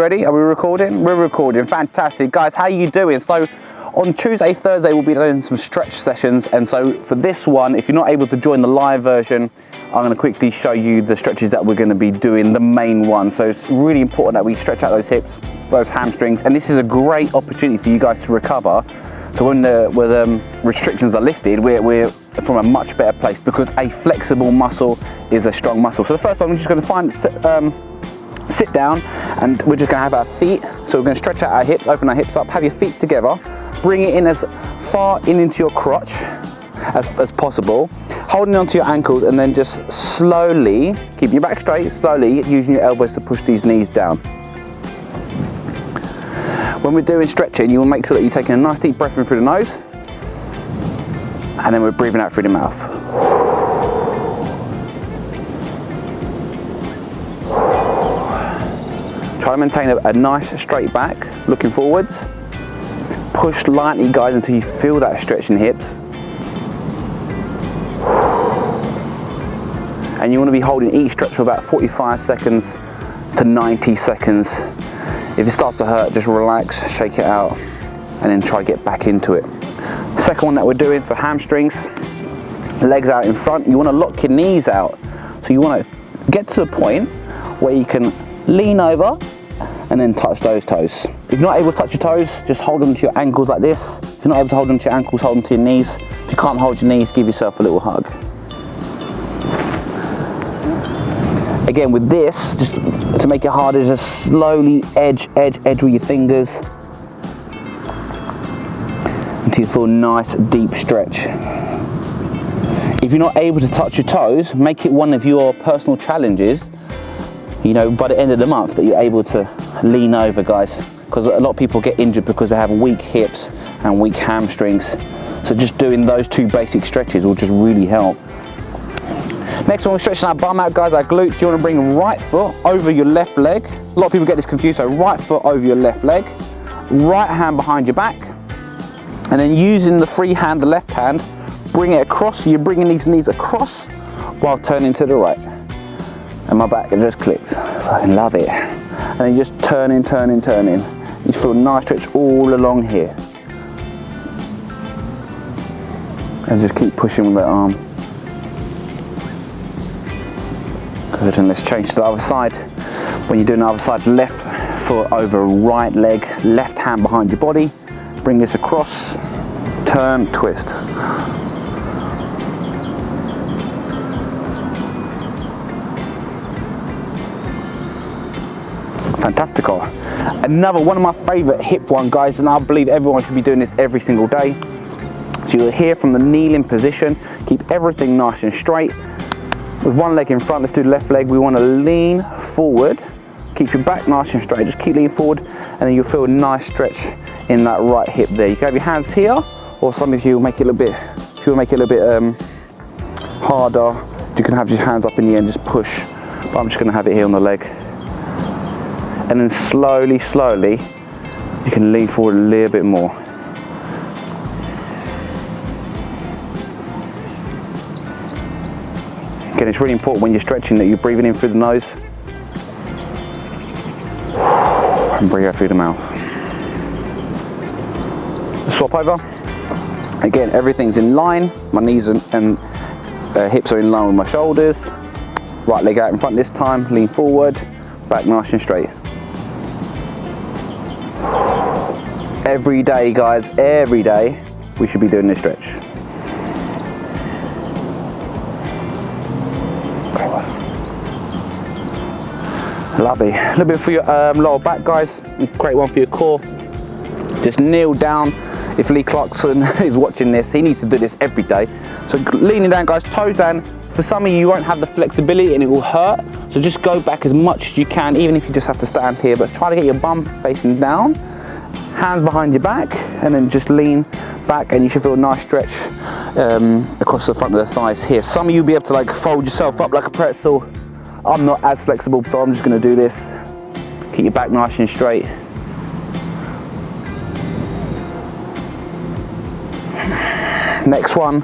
ready? Are we recording? We're recording. Fantastic. Guys, how are you doing? So on Tuesday, Thursday, we'll be doing some stretch sessions. And so for this one, if you're not able to join the live version, I'm going to quickly show you the stretches that we're going to be doing, the main one. So it's really important that we stretch out those hips, those hamstrings. And this is a great opportunity for you guys to recover. So when the restrictions are lifted, we're from a much better place, because a flexible muscle is a strong muscle. So the first one, we're just going to sit down, and we're just going to have our feet. So we're going to stretch out our hips, open our hips up, have your feet together, bring it in as far into your crotch as possible, holding onto your ankles, and then just slowly, keeping your back straight, slowly using your elbows to push these knees down. When we're doing stretching, you will make sure that you're taking a nice deep breath in through the nose, and then we're breathing out through the mouth. Try to maintain a nice straight back, looking forwards. Push lightly, guys, until you feel that stretch in the hips. And you want to be holding each stretch for about 45 seconds to 90 seconds. If it starts to hurt, just relax, shake it out, and then try to get back into it. Second one that we're doing for hamstrings, legs out in front. You want to lock your knees out. So you want to get to a point where you can lean over and then touch those toes. If you're not able to touch your toes, just hold them to your ankles like this. If you're not able to hold them to your ankles, hold them to your knees. If you can't hold your knees, give yourself a little hug. Again, with this, just to make it harder, just slowly edge with your fingers until you feel a nice deep stretch. If you're not able to touch your toes, make it one of your personal challenges, you know, by the end of the month, that you're able to lean over, guys, because a lot of people get injured because they have weak hips and weak hamstrings. So just doing those two basic stretches will just really help. Next one, we're stretching our bum out, guys, our glutes. You want to bring right foot over your left leg. A lot of people get this confused. So right foot over your left leg, right hand behind your back, and then using the free hand, the left hand, bring it across. So you're bringing these knees across while turning to the right. And my back just clicked. I love it. And then just turning. You feel a nice stretch all along here. And just keep pushing with that arm. Good, and let's change to the other side. When you're doing the other side, left foot over right leg, left hand behind your body. Bring this across, turn, twist. Fantastical. Another one of my favorite hip one, guys, and I believe everyone should be doing this every single day. So you're here from the kneeling position, keep everything nice and straight. With one leg in front, let's do the left leg. We want to lean forward, keep your back nice and straight, just keep leaning forward, and then you'll feel a nice stretch in that right hip there. You can have your hands here, or some of you will make it a little bit, if you will make it a little bit harder, you can have your hands up in the end, just push. But I'm just going to have it here on the leg. And then slowly, you can lean forward a little bit more. Again, it's really important when you're stretching that you're breathing in through the nose and breathe out through the mouth. Swap over. Again, everything's in line. My knees and hips are in line with my shoulders. Right leg out in front this time, lean forward, back nice and straight. Every day, guys, every day, we should be doing this stretch. Lovely. A little bit for your lower back, guys. Great one for your core. Just kneel down. If Lee Clarkson is watching this, he needs to do this every day. So leaning down, guys, toes down. For some of you, you won't have the flexibility and it will hurt. So just go back as much as you can, even if you just have to stand here. But try to get your bum facing down, hands behind your back, and then just lean back, and you should feel a nice stretch across the front of the thighs here. Some of you will be able to like fold yourself up like a pretzel. I'm not as flexible, so I'm just going to do this. Keep your back nice and straight. Next one,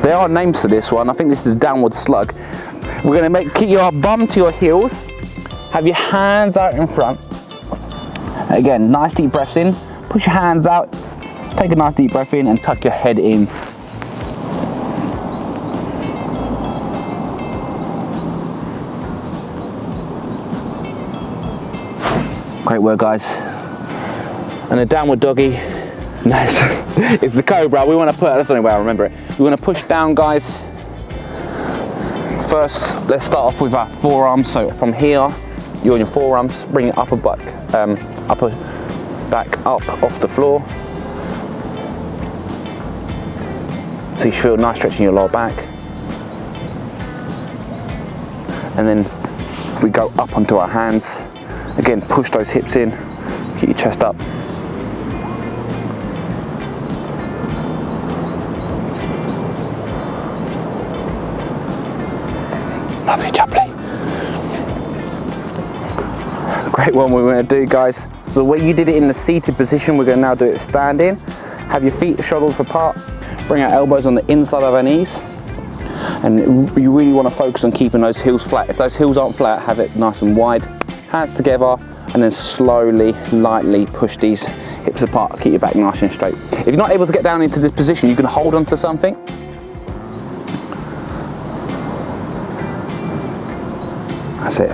there are names to this one. I think this is downward slug. We're going to keep your bum to your heels, have your hands out in front, Again, nice deep breaths in, push your hands out, take a nice deep breath in and tuck your head in. Great work, guys. And a downward doggy. Nice. It's the cobra. We want to put, that's the only way I remember it. We want to push down, guys. First, let's start off with our forearms. So from here, you're on your forearms, bring it upper back up off the floor. So you feel a nice stretch in your lower back. And then we go up onto our hands. Again, push those hips in, keep your chest up. Lovely, jubbly. Great one we're going to do, guys. So the way you did it in the seated position, we're going to now do it standing. Have your feet shoulder width apart, bring our elbows on the inside of our knees. And you really want to focus on keeping those heels flat. If those heels aren't flat, have it nice and wide. Hands together, and then slowly, lightly push these hips apart. Keep your back nice and straight. If you're not able to get down into this position, you can hold on to something. That's it.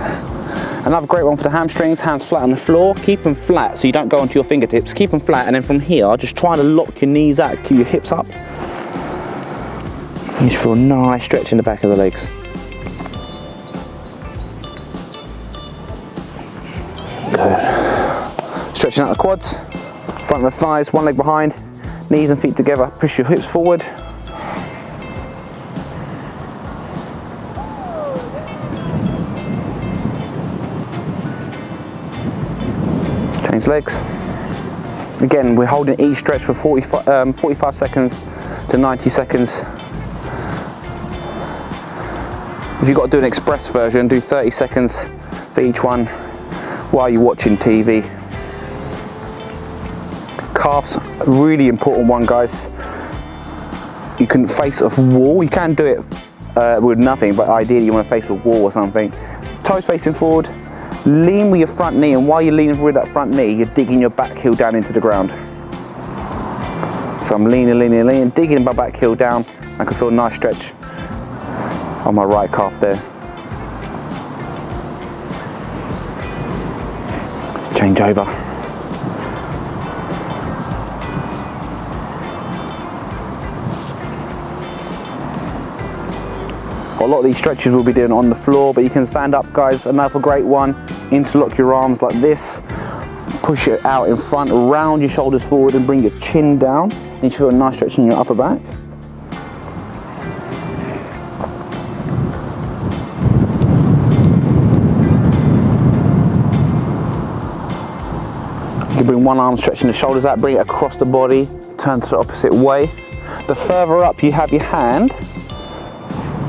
Another great one for the hamstrings, hands flat on the floor. Keep them flat so you don't go onto your fingertips. Keep them flat, and then from here, just try to lock your knees out, keep your hips up. You just feel a nice stretch in the back of the legs. Good. Stretching out the quads, front of the thighs, one leg behind, knees and feet together. Push your hips forward. Change legs. Again, we're holding each stretch for 45 seconds to 90 seconds. If you've got to do an express version, do 30 seconds for each one while you're watching TV. Calves, a really important one, guys. You can face a wall. You can do it with nothing, but ideally you want to face a wall or something. Toes facing forward. Lean with your front knee, and while you're leaning with that front knee, you're digging your back heel down into the ground. So I'm leaning, digging my back heel down. I can feel a nice stretch on my right calf there. Change over. A lot of these stretches we'll be doing on the floor, but you can stand up, guys. Another great one. Interlock your arms like this. Push it out in front, round your shoulders forward and bring your chin down. And you feel a nice stretch in your upper back. You can bring one arm stretching the shoulders out, bring it across the body, turn to the opposite way. The further up you have your hand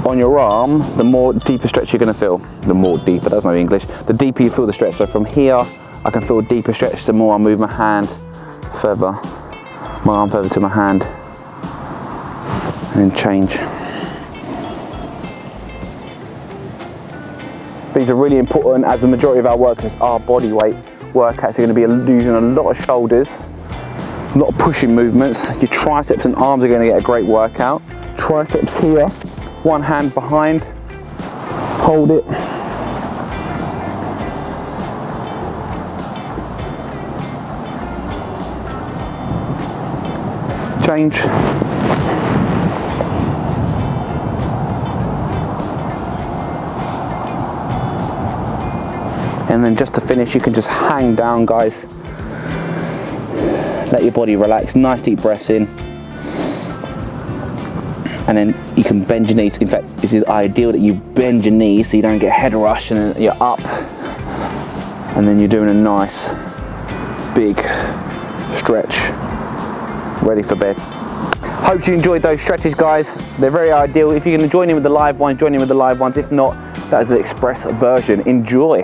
on your arm, the more deeper stretch you're going to feel. The more deeper, that's not English. The deeper you feel the stretch. So from here, I can feel a deeper stretch the more I move my hand further, my arm further to my hand, and then change. These are really important, as the majority of our workouts are body weight workouts. You're going to be using a lot of shoulders, a lot of pushing movements. Your triceps and arms are going to get a great workout. Triceps here, one hand behind, hold it. Change. And then just to finish, you can just hang down, guys. Let your body relax, nice deep breaths in. And then you can bend your knees. In fact, this is ideal that you bend your knees so you don't get head rush and you're up. And then you're doing a nice, big stretch, ready for bed. Hope you enjoyed those stretches, guys. They're very ideal. If you're going to join in with the live ones, join in with the live ones. If not, that is the express version. Enjoy.